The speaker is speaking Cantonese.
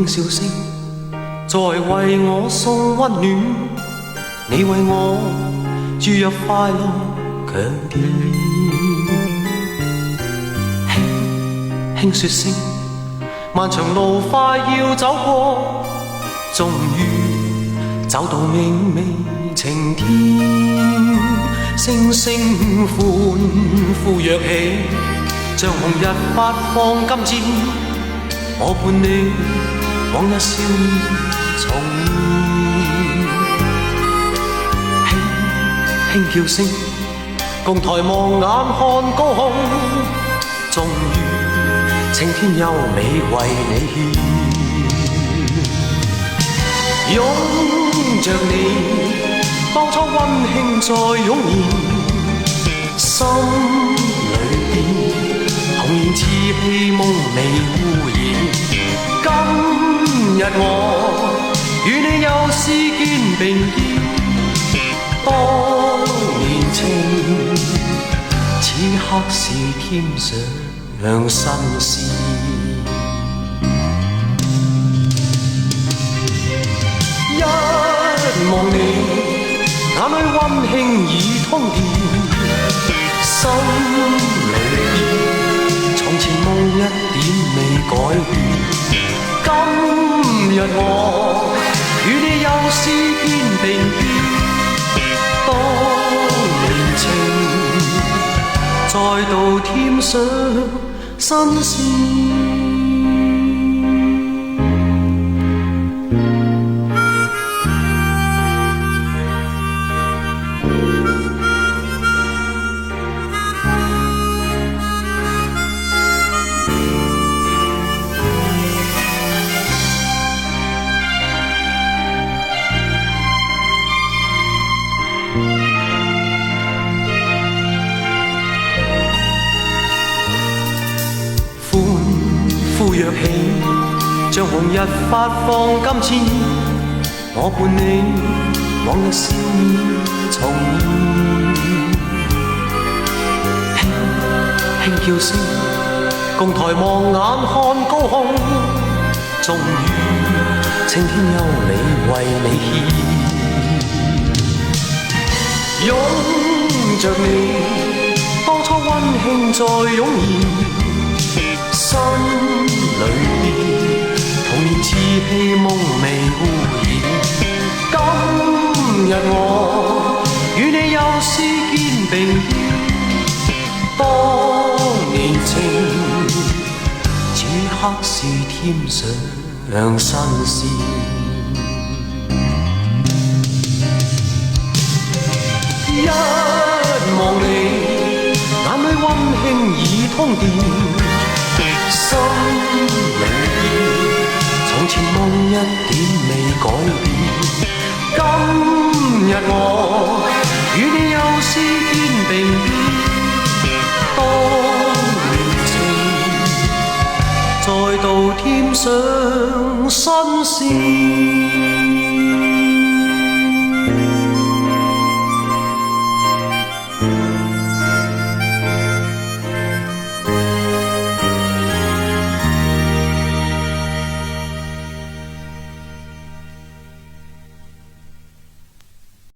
輕笑聲，在為我送溫暖，你為我注入快樂強電。輕輕說聲，漫長路快要走過，終於找到明媚晴天。星星歡呼躍起，像紅日發放金箭，我伴你往日少年重現。輕輕叫聲，共抬望眼看高空，終於青天優美為你獻。擁着你，當初溫馨再湧現，心裏邊童年稚氣夢未污染。今日我與你又是肩並肩，當年情此刻是添上新鮮。一望你，眼裏溫馨已通電，心裏邊從前夢一點未改變。今日我與你又是肩並肩，當年情再度添上新鮮。呼躍起，像紅日發放金箭，我伴你往日少年重現。輕輕叫聲，共抬望眼看高空，終於青天優美為你獻。擁着你，當初溫馨再湧現，心裏邊童年稚氣夢未污染。今日我與你又是肩並肩，當年情此刻是添上新鮮。一望你，眼裏溫馨已通電，心裏邊從前夢一點未改變。今日我與你又是肩並肩，當年情再度添上新鮮。